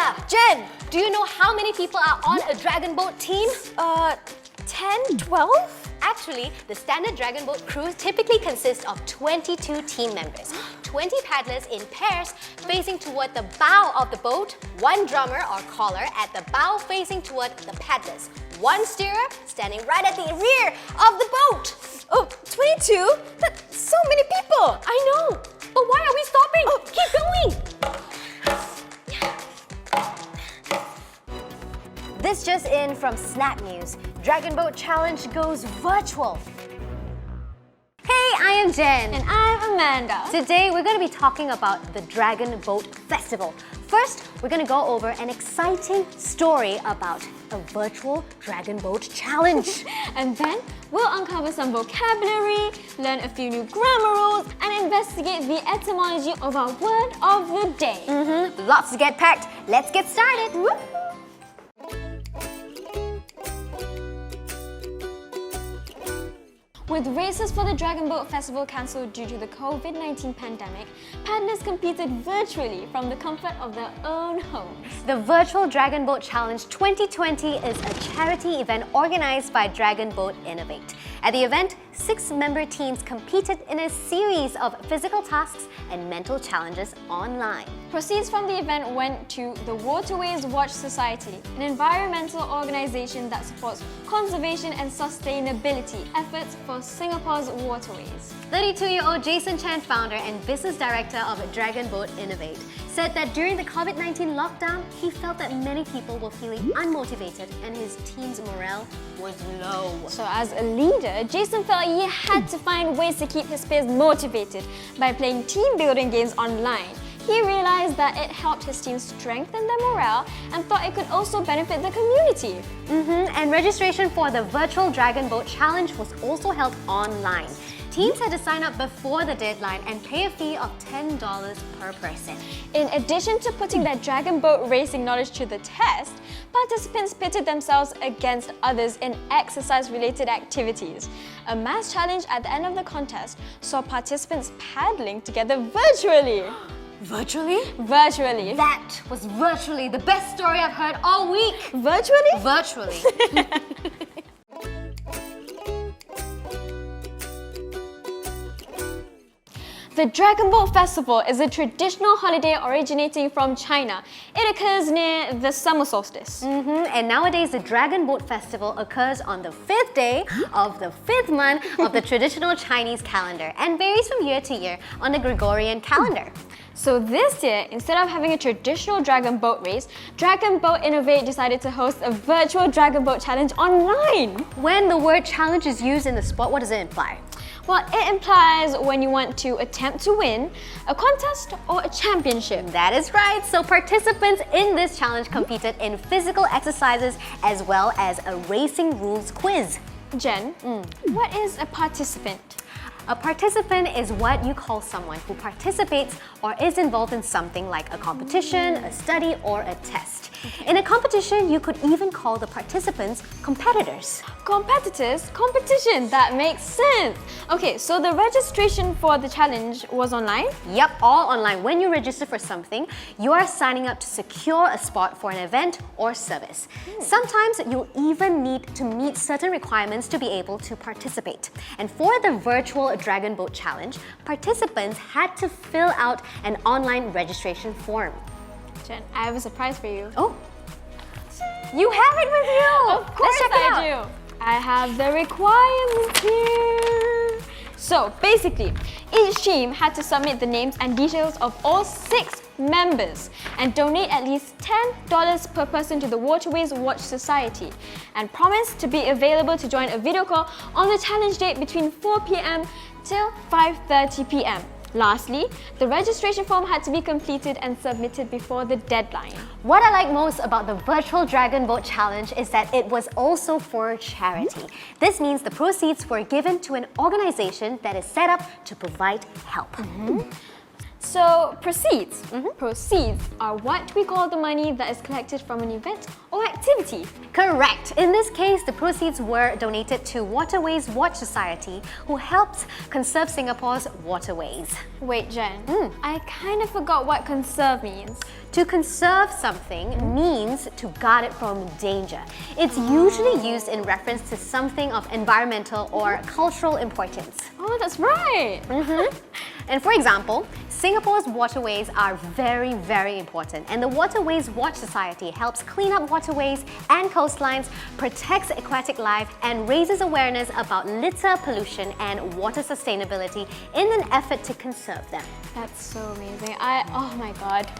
Yeah, Jen, do you know how many people are on a dragon boat team? 10, 12? Actually, the standard dragon boat crew typically consists of 22 team members. 20 paddlers in pairs facing toward the bow of the boat, one drummer or caller at the bow facing toward the paddlers, one steerer standing right at the rear of the boat. Oh, 22? That's so many people! I know, but why are we stopping? Oh. Keep going! This just in from Snapnews. Dragon Boat Challenge goes virtual. Hey, I am Jen. And I'm Amanda. Today we're going to be talking about the Dragon Boat Festival. First, we're going to go over an exciting story about a virtual Dragon Boat Challenge. And then we'll uncover some vocabulary, learn a few new grammar rules, and investigate the etymology of our word of the day. Lots to get packed. Let's get started. Woo! With races for the Dragon Boat Festival cancelled due to the COVID-19 pandemic, paddlers competed virtually from the comfort of their own homes. The Virtual Dragon Boat Challenge 2020 is a charity event organized by Dragon Boat Innovate. At the event, 6 member teams competed in a series of physical tasks and mental challenges online. Proceeds from the event went to the Waterways Watch Society, an environmental organization that supports conservation and sustainability efforts for Singapore's waterways. 32-year-old Jason Chan, founder and business director of Dragon Boat Innovate, said that during the COVID-19 lockdown, he felt that many people were feeling unmotivated and his team's morale was low. So as a leader, Jason felt he had to find ways to keep his peers motivated by playing team building games online. He realized that it helped his team strengthen their morale and thought it could also benefit the community. And registration for the Virtual Dragon Boat Challenge was also held online. Teams had to sign up before the deadline and pay a fee of $10 per person. In addition to putting their dragon boat racing knowledge to the test, participants pitted themselves against others in exercise-related activities. A mass challenge at the end of the contest saw participants paddling together virtually. Virtually? Virtually. That was virtually the best story I've heard all week. Virtually? Virtually. The Dragon Boat Festival is a traditional holiday originating from China. It occurs near the summer solstice. And nowadays, the Dragon Boat Festival occurs on the 5th day of the 5th month of the traditional Chinese calendar and varies from year to year on the Gregorian calendar. So this year, instead of having a traditional dragon boat race, Dragon Boat Innovate decided to host a virtual dragon boat challenge online. When the word challenge is used in the sport, what does it imply? Well, it implies when you want to attempt to win a contest or a championship. That is right. So participants in this challenge competed in physical exercises as well as a racing rules quiz. Jen, what is a participant? A participant is what you call someone who participates or is involved in something like a competition, a study, or a test. In a competition, you could even call the participants competitors. Competitors? Competition, that makes sense. Okay, so the registration for the challenge was online? Yep, all online. When you register for something, you are signing up to secure a spot for an event or service. Sometimes you'll even need to meet certain requirements to be able to participate. And for the Virtual Dragon Boat Challenge, participants had to fill out an online registration form. Jen, I have a surprise for you. Oh, you have it with you! Of course I do. I have the requirements here. So basically, each team had to submit the names and details of all 6 members and donate at least $10 per person to the Waterways Watch Society and promise to be available to join a video call on the challenge date between 4 p.m. till 5:30 p.m. Lastly, the registration form had to be completed and submitted before the deadline. What I like most about the Virtual Dragon Boat Challenge is that it was also for charity. This means the proceeds were given to an organization that is set up to provide help. So, proceeds. Proceeds are what we call the money that is collected from an event or activity. Correct. In this case, the proceeds were donated to Waterways Watch Society, who helped conserve Singapore's waterways. Wait, Jen, I kind of forgot what conserve means. To conserve something means to guard it from danger. It's usually used in reference to something of environmental or cultural importance. Oh, that's right. And for example, Singapore's waterways are very, very important, and the Waterways Watch Society helps clean up waterways and coastlines, protects aquatic life, and raises awareness about litter pollution and water sustainability in an effort to conserve them. That's so amazing. Oh my god.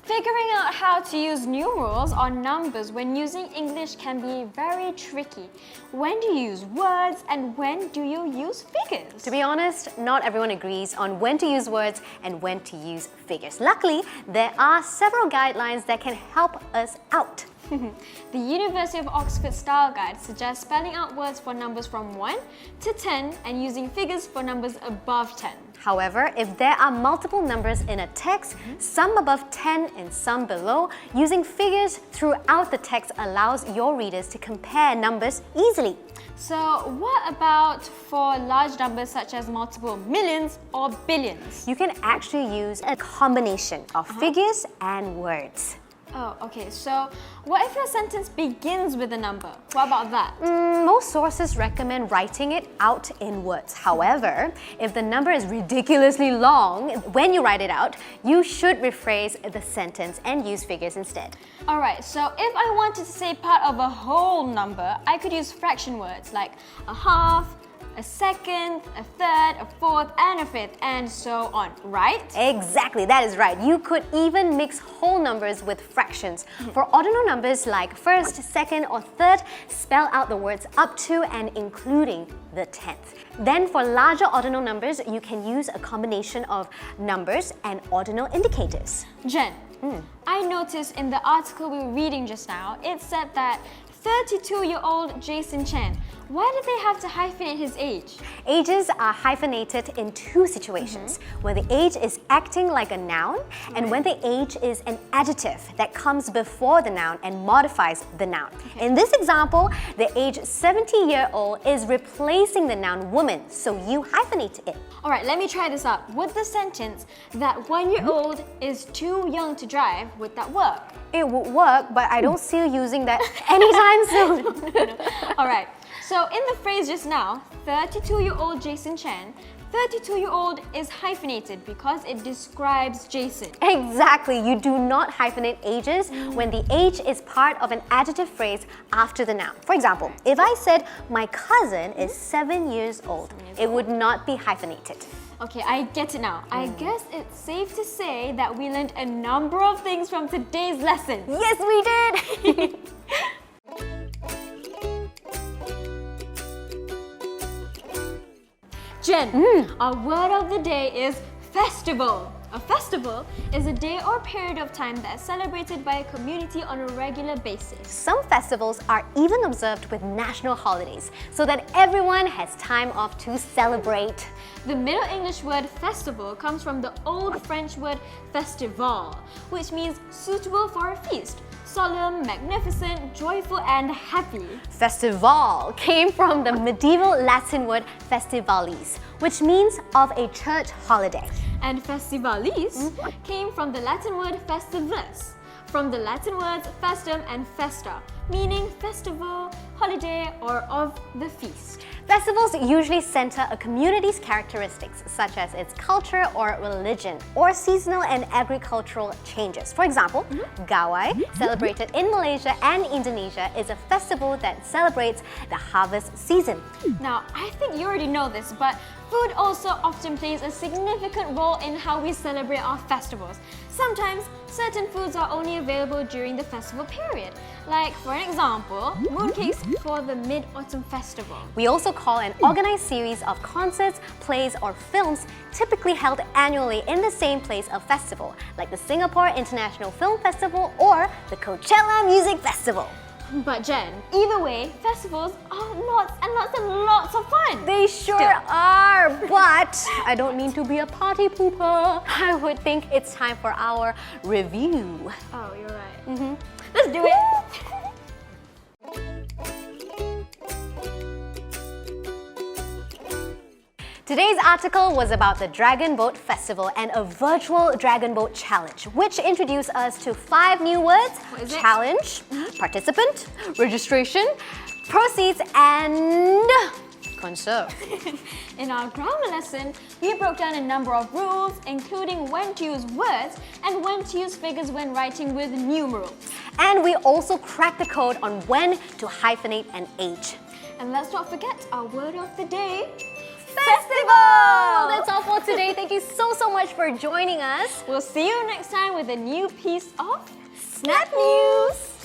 Figuring out how to use numerals or numbers when using English can be very tricky. When do you use words and when do you use figures? To be honest, not everyone agrees on when to use words and when to use figures. Luckily, there are several guidelines that can help us out. The University of Oxford Style Guide suggests spelling out words for numbers from 1 to 10 and using figures for numbers above 10. However, if there are multiple numbers in a text, some above 10 and some below, using figures throughout the text allows your readers to compare numbers easily. So what about for large numbers such as multiple millions or billions? You can actually use a combination of figures and words. Oh, okay. So what if your sentence begins with a number? What about that? Most sources recommend writing it out in words. However, if the number is ridiculously long, when you write it out, you should rephrase the sentence and use figures instead. Alright, so if I wanted to say part of a whole number, I could use fraction words like a half, a second, a third, a fourth, and a fifth, and so on, right? Exactly, that is right. You could even mix whole numbers with fractions. For ordinal numbers like first, second, or third, spell out the words up to and including the 10th. Then for larger ordinal numbers, you can use a combination of numbers and ordinal indicators. Jen, I noticed in the article we were reading just now, it said that 32-year-old Jason Chen, why did they have to hyphenate his age? Ages are hyphenated in two situations, where the age is acting like a noun and when the age is an adjective that comes before the noun and modifies the noun. In this example, the age 70-year-old is replacing the noun woman, so you hyphenate it. Alright, let me try this out. Would the sentence, that 1-year-old is too young to drive, would that work? It would work, but I don't see you using that anytime soon. Alright, so in the phrase just now, 32-year-old Jason Chen, 32-year-old is hyphenated because it describes Jason. Exactly, you do not hyphenate ages when the age is part of an adjective phrase after the noun. For example, if I said my cousin is 7 years old, it would not be hyphenated. Okay, I get it now. I guess it's safe to say that we learned a number of things from today's lesson. Yes, we did! Jen, our word of the day is festival. A festival is a day or period of time that is celebrated by a community on a regular basis. Some festivals are even observed with national holidays, so that everyone has time off to celebrate. The Middle English word festival comes from the Old French word festival, which means suitable for a feast. Solemn, magnificent, joyful, and happy. Festival came from the medieval Latin word festivalis, which means of a church holiday. And festivalis came from the Latin word festivus, from the Latin words festum and festa, meaning festival, holiday, or of the feast. Festivals usually center a community's characteristics, such as its culture or religion, or seasonal and agricultural changes. For example, Gawai, celebrated in Malaysia and Indonesia, is a festival that celebrates the harvest season. Now, I think you already know this, but food also often plays a significant role in how we celebrate our festivals. Sometimes, certain foods are only available during the festival period. Like, for an example, mooncakes for the Mid-Autumn Festival. We also call an organized series of concerts, plays, or films typically held annually in the same place a festival, like the Singapore International Film Festival or the Coachella Music Festival. But Jen, either way, festivals are lots and lots and lots of fun. They sure are, but I don't mean to be a party pooper. I would think it's time for our review. Oh, you're right. Let's do it. Today's article was about the Dragon Boat Festival and a virtual Dragon Boat Challenge, which introduced us to 5 new words: What is it? challenge, participant, registration, proceeds, and conserve. In our grammar lesson, we broke down a number of rules, including when to use words and when to use figures when writing with numerals. And we also cracked the code on when to hyphenate an age. And let's not forget our word of the day. Festival! That's all for today. Thank you so much for joining us. We'll see you next time with a new piece of Snap News!